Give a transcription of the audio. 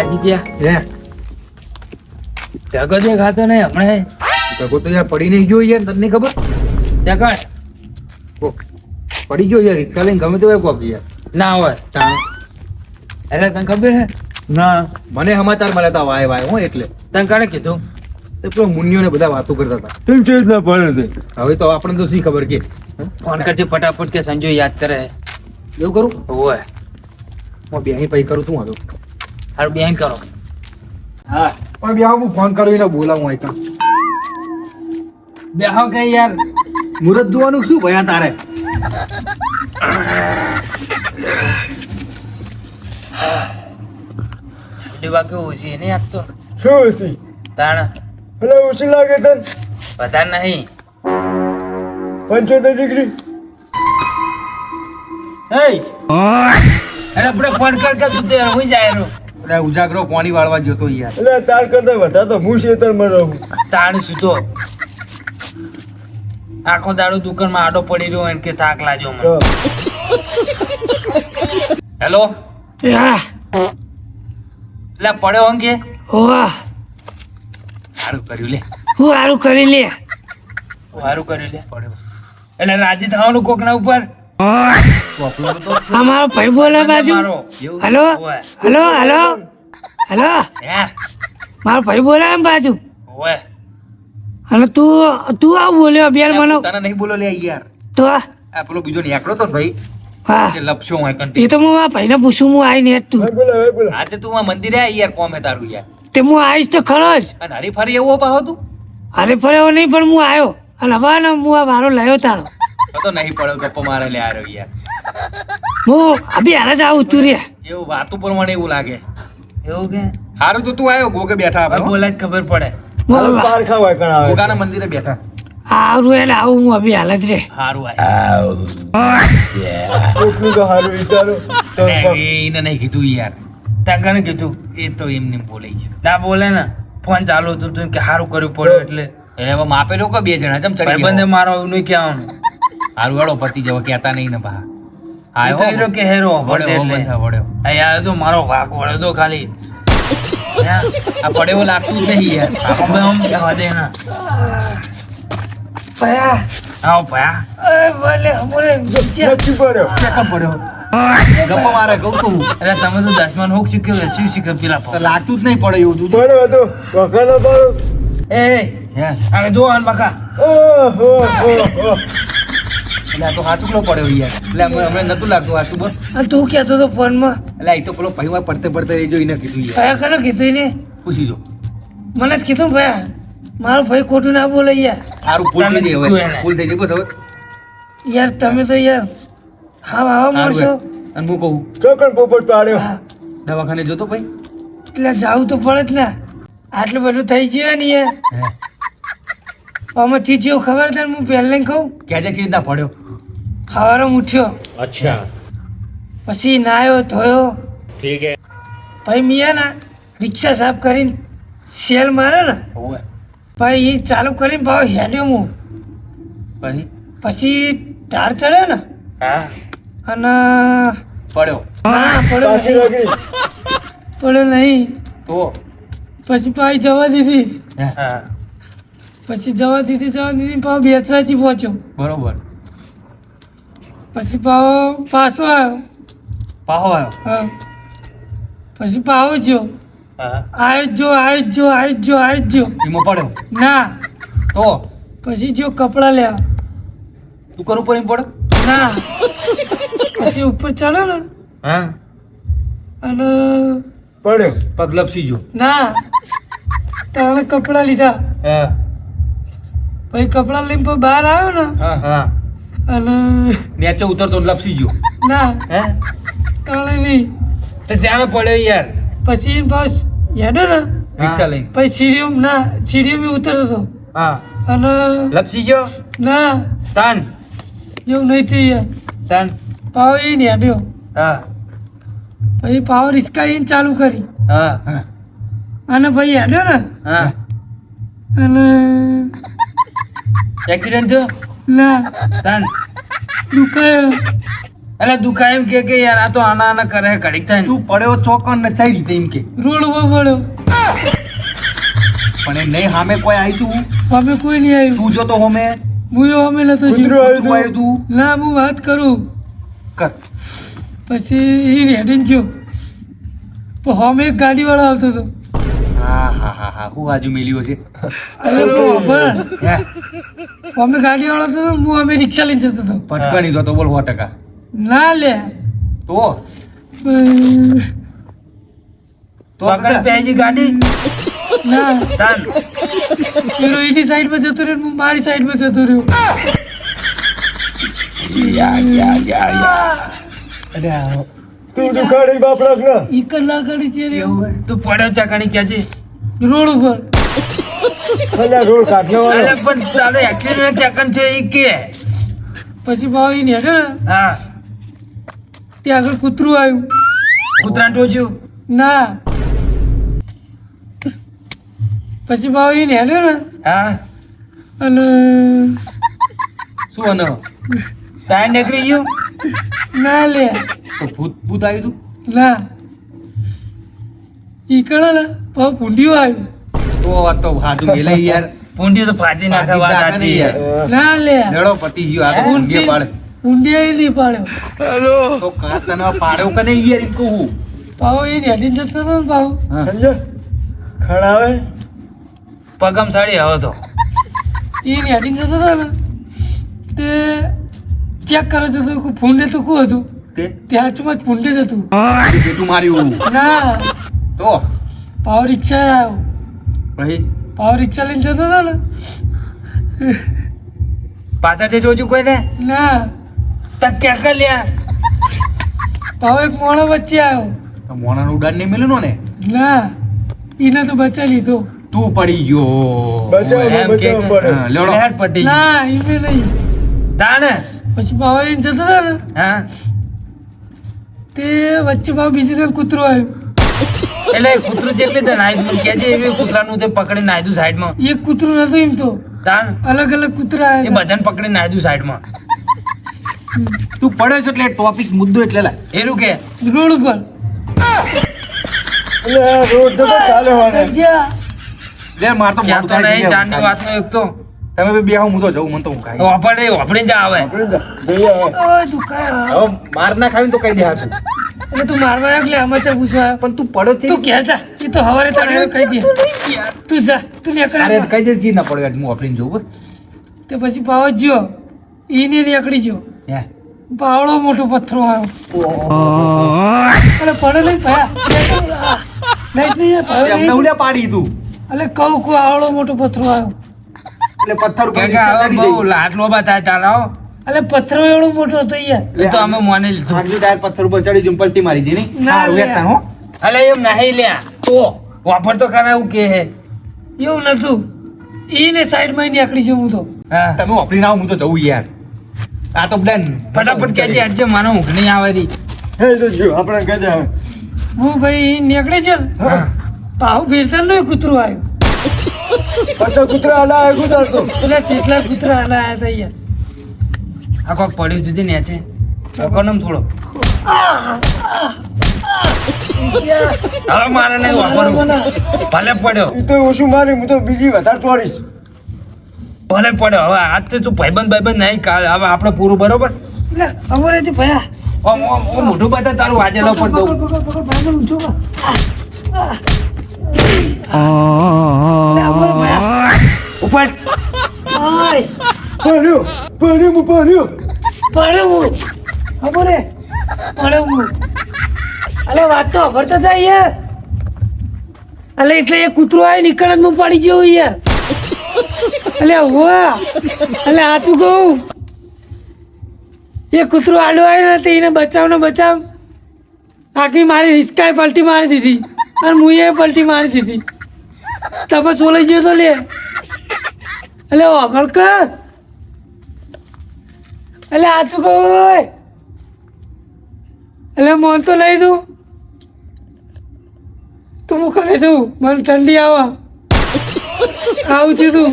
રાજી ગયા હે જગો દેખાતો નહીં હમણાં જગો તો યાર પડી નહીં ગયો યાર, તને નહીં ખબર? જગણ પડી ગયો યાર, રિક્ષા લઈને ગમે તે કોક યાર. ના હોય એટલે તને ખબર હે? ના મને સમાચાર મળ્યા હતા વાય વાય હું એટલે તને કાણે કીધું તે પેલો મુનિયો ને બધા વાતો કરતા હતા. તું ચેત ના પડે હવે તો આપણને તો શી ખબર કે ફોન કરજે ફટાફટ કે સંજુ યાદ કરે એવું કરું? હોય હું બેહી પૈ કરું તું હવે. હારું બેન કરો હા પણ બે હું ફોન કરીને બોલાવું હોય તો બેહો કે યાર મુહૂર્ત જોવાનું શું ભયા તારે? બાકી ઓછી નહીં આજ તો શું હસી? તાણ એટલે ઓછી લાગે તને? વધારે નહીં 75 ડિગ્રી. અરે આપણે ફોન કર કે તું તે હું જાય રો એટલે ઉજાગરો પાણી વાળવા જતો યાર. એટલે તાર કરતા વધારે તો હું ખેતરમાં રહું. તાણ સીધો આખો દાડો દુકાનમાં આડો પડી રહ્યો એને કે થાક લાજો મને હેલો એટલે પડ્યો અંગે હોવા સારું કર્યું લે હું સારું કરી લે સારું કર્યું લે પડ્યો એટલે રાજી થવાનું કોકના ઉપર અમારો ભાઈ બોલે બાજુ મારો હલો ઓય હલો હલો હલો હે મારો ભાઈ બોલે એમ બાજુ ઓય અને તું આવું બોલ્યો બેર મને તને નહીં બોલો લે યાર. તો આ પેલો બીજો નીકળો તો ભાઈ હા કે લપસ્યો હોય એ કંટી. તો હું મારા ભાઈને પૂછું હું આવી ને તું બોલા આજે તું આ મંદિરે આય યાર કોમે તારું યાર તે હું આવીશ તો ખરો જ અને હરીફરી એવો પાહો તું અરે ફર્યો નહીં પણ હું આવ્યો અને હવે ને હું આ વારો લાવ્યો તારો તો નહીં પડ્યો ગપ્પો મારે લે આરો યાર હું અભી હાલ જ આવું તું રે એવું વાતું પ્રમાણે એવું લાગે એવું કે હારું તો તું આવ્યો ગોગે બેઠા હવે આપણે. બોલાય જ ખબર પડે હું પાર ખાવા કણ આવે ગોગાના મંદિરે બેઠા. આવું એટલે આવું હું અભી હાલ જ રે સારું આય કોકનું તો સારું વિચારો તો એને નહીં કીધું યાર ત્યાં કને કીધું એ તો એમને બોલે છે ના બોલે ને ફોન ચાલુ હતું તું કે સારું કર્યું પડ્યું એટલે એને હવે માપે લોકો બે જણા ચમ ચડી બંને મારો એવું નહીં કહેવાનું સારું વાળો પતિ જવો કહેતા નહીં ને બા હા તો હીરો કે હેરો વળ્યો વળ્યો આ યાર તો મારો વાક વળ્યો તો ખાલી આ પડેવો લાગતું જ નહીં યાર આપણે આમ કહેવા દે ના ભયા આવો ભયા ભલે અમારે નથી પડ્યો કેમ પડ્યો? ગપ્પા મારે કહું તું એટલે તમે તો દસમાન હોક શીખ્યો કે શિવ શીખ્યો પેલા તો લાગતું જ નહીં પડે એવું તું. પડ્યો હતો વખાનો પડ્યો એ હે આ જો આન બકા ઓહો એટલે આ તો હાચુકલો પડ્યો યાર. એટલે અમને નતું લાગતું હાચું બોલ. અને તું કહેતો તો ફોનમાં એટલે આ તો પેલો ભાઈ પડતે પડતે રહી જોઈને કીધું યાર. ભયા કનો કીધું ને પૂછી જો. મને જ કીધું ભયા મારો ભાઈ ખોટું ના બોલે યાર સારું ભૂલ થઈ ગઈ તને હવે. એને. ભૂલ થઈ ગઈ બસ હવે. યાર તમે તો યાર હા હા સારું મળશો હે. અને હું કહું ચોકન પોપટ પાડ્યો હા દવાખાને જોતો ભાઈ. એટલે જાવું તો પડે જ ને આટલું બધું થઈ ગયું ને યાર હે આમાંથી જેવું ખબર તને હું પહેલા કહું ક્યાં ચીજ ના પડ્યો? સવારે ઉઠ્યો અચ્છા પછી નાયો ધોયો ઠીક હે ભાઈ મિયા ના રિક્ષા સાફ કરીને સેલ મારે ને ઓવે. ભાઈ એ ચાલુ કરીને ભાવ હેડ્યો હું પછી પછી ઢાર ચડ્યો ને હા અને પડ્યો ના પડ્યો પાછી નહીં. લાગી પડ્યો નહીં તો પછી ભાઈ જવા દીધી હે હા પછી જવા દીધી ભાવ બેસરાજી પહોંચ્યો બરોબર. પછી ભાવ પાછો આવ્યો પાહો આવ્યો. હા પછી પાવો જો હા આવ્યો જ જો એમાં પડ્યો ના તો પછી જો કપડાં લેવા તું કરું પર એમ પડ્યો. ના પછી ઉપર ચડ્યો ને હા અને પડ્યો પગ લપસી ગયો. ના તાણે કપડાં લીધા હા પછી કપડાં લઈને પછી બહાર આવ્યો ને હા હા અને નીચે ઉતરતો લપસી ગયો. ના હે તાણે નહીં તો જાણે પડ્યો યાર પછી બસ હેડો ને રિક્ષા લઈને પછી સીડીઓ ઉતરતો હતો હા અને લપસી ગયો ના તાન જેવું નહીં થયું યાર તાન પાવ એ ને હેડ્યો હા પછી પાવ રિસ્કા એને ચાલુ કરી હા અને ભાઈ હેડ્યો ને હા અને એક્સિડન્ટ થયો ના તાન દુખાયો એટલે દુખાય એમ કે યાર આ તો આના આના કરે ઘડીક થાય ને. તું પડ્યો ચોકન ને ચાઈ રીતે એમ કે રોડ ઉપર પડ્યો. પણ એ નહીં સામે કોઈ આવ્યું તું અમે કોઈ નહીં આવ્યું. તું જો તો હોમે હું એવો અમે નતો કૂતરું જોયો. આવ્યું તું આવ્યું તું ના હું વાત કરું કર પછી એ રેડીને જો તો હોમે એક ગાડીવાળો આવતો હતો. હા હું આજુ મેલ્યો છે અરે બરાબર હે અમે ગાડીવાળો હતો ને હું અમે રિક્ષા લઈને જતો હતો. પટકણી જો તો બોલ 100%. ના લે તો પકડ પેજી ગાડી ના તાન. પેલો એની સાઈડમાં જતો રહ્યો ને હું મારી સાઈડમાં જતો રહ્યો. તું દુખાડી બાપડા ના ઈ કલાક ગાડી છે રે તું પડ્યો ચાકણી ક્યાં છે? રોડ ઉપર. અલ્યા રોડ કાઢનો અરે પણ તારો એક્સિડન્ટ ચાકણ છે ઈ કે? પછી ભાવ એ નેડે ને હા ત્યાં આગળ કૂતરું આવ્યું. કૂતરાને ટોચ્યું? ના પછી ભાવ એ નેડે ને હા અને શું અને ટાયર નીકળી ગયું? ના લે તો ભૂત ભૂત આવ્યું તું ના ઈ કળે ને ભાવ ભૂંડિયું આવ્યું. તો આ તો હાજુ મેલે યાર પૂંડી તો ફાંચી નાખે વાત સાચી યાર. ના લે લડો પતી ગયો આ તો ઊંઘે પાડે ભૂંડિયા નહીં પાડ્યો. તો કાતના પાડ્યો કે નહીં યાર એમ કહું ભાવ એ નેડી જતો હતો ને ભાવ હા. સમજે ખણાવે પગમ સાડી હવે તો એ નેડી જતો હતો ને તે ચેક કરે જતો હતો કે ફૂંડે તો શું હતું તે ત્યાં હાથમાં જ ફૂંડે જ હતું. પેટું માર્યું ના તો ભાવ રિક્ષા આવ્યો. પછી ભાવ રિક્ષા લઈને જતો હતો ને પાછળથી જોજું કોઈ ને ના તક ક્યાં કર લ્યા? ભાવ એક મોણો વચ્ચે આવ્યો. તો મોણાનું ઉડાન નહીં મેલ્યું ને ના એને તો બચાવી લીધો. તું પડી ગયો બચાવ એમ કે પડે હા, લેવડો. ફ્લેટ પટી ગઈ. ના ઈમે નહીં. તાણે પછી ભાવ એને જતો હતો ને હા તે વચ્ચે ભાવ બીજી તરફ કૂતરો આવ્યું. એટલે કૂતરું જેટલી તે નાઈ કે છે એવી કૂતરાનું તે પકડી નાખ્યું સાઈડમાં. એક કૂતરું નતું એમ તો તાણ અલગ અલગ કૂતરા એ આવ્યા. બધાને પકડી નાખ્યું સાઈડમાં. તું પડ્યો છે એટલે ટોપિક મુદ્દો એટલે લા એરું કે રોડ ઉપર અલ્યા રોડ તો ચાલે વાળે સજ્યા લે માર તો ક્યાં મોડું તો થાય નહીં છે ચારની વાતનો એક તો તમે બે બેહો હું તો જઉં મને તો હું ખાઈ વાપરે વાપરી જ આવે. આપણે જઈએ હવે. ઓય દુખાય. હવે માર ના ખાવી તો કઈ દે હાથું એટલે તું મારવા આવ્યો એટલે આમાં ચા પૂછવા આવ્યો? પણ તું પડ્યો છે તું ક્યાં જા એ તો હવારે તને આવ્યો કહી દે. તું જા તું નીકળ. અરે કઈ દે જી ના પડ્યો હું ઓફરીને જઉં બસ તે પછી પાવો જ્યો ઈને નીકળી ગયો. હે પાવડો મોટો પથ્થરો આવ્યો. અરે પડે નહીં ભયા નહીં એમને ઉલ્યા પાડી તું એટલે કહું કહું આવડો મોટો પથ્થરો આવ્યો. એટલે પથ્થર ઉપર કે હવે ચડી બહુ જઈ. લાટ લોબા થાય તારા હો. એટલે પથ્થરો એવડો મોટો હતો યાર. એ તો અમે મોને લીધું. આગલું ટાયર પથ્થર ઉપર ચડી જઈને પલટી મારી દી નહીં ના હારું લે. એકતા હો અલે એમ નહીં લ્યા તો વાપર તો ખરા એવું કે હે. એવું નતું ઈને સાઈડમાં નીકળી જવું હું તો. હા તમે ઓફરીને આવો હું તો જઉં યાર આ તો પ્લાન ફટાફટ કેજે હટજે મને ઊંઘ નહીં આવે રી. હે તો જો આપણે કહેજે હવે. હું ભાઈ નીકળી છે ને હા. પાવ ફેરતા નું કૂતરું આવ્યું. પાછા કૂતરા આલા આવે ગુજારતો પેલા જેટલા કૂતરા આલા આયા હતા યાર. આ કોક પડ્યું જુદી ને છે કોનમ થોડો હવે મારે નહીં વાપરવું. ભલે પડ્યો એ તો ઓછું મારી હું તો બીજી વધારે તોડીશ ભલે પડ્યો હવે આજથી તું ભાઈબંધ નહીં કાલ હવે આપણે પૂરું બરોબર. લે અમારે થી ભયા ઓમ ઓમ ઓમ મોઢું બતા તારું વાજેલો પર દઉં. ભાઈ ઊંચો કર. લે અમારે ભયા ઉપર ઓય પડ્યો પડ્યો હું પડ્યો પડ્યો હું અમારે પડ્યો હું. અલે વાત તો ખબર થાય યાર. અલે એટલે એ કૂતરો આવી નીકળે હું પડી ગયો યાર. અલે વાહ અલે આ તું કહું એ કૂતરો આડો આવ્યો ને તો એને બચાવ ને બચાવ આખી મારી રિસ્કાએ પલટી મારી દીધી અને હું એ પલટી મારી દીધી. તમે ચોલાઈ ગયો તો લે અલે વાપર કર અલે આ તું કહું એટલે મોન તો લઈ દઉં તું હું કરે છું મને ઠંડી આવા આવું છું તું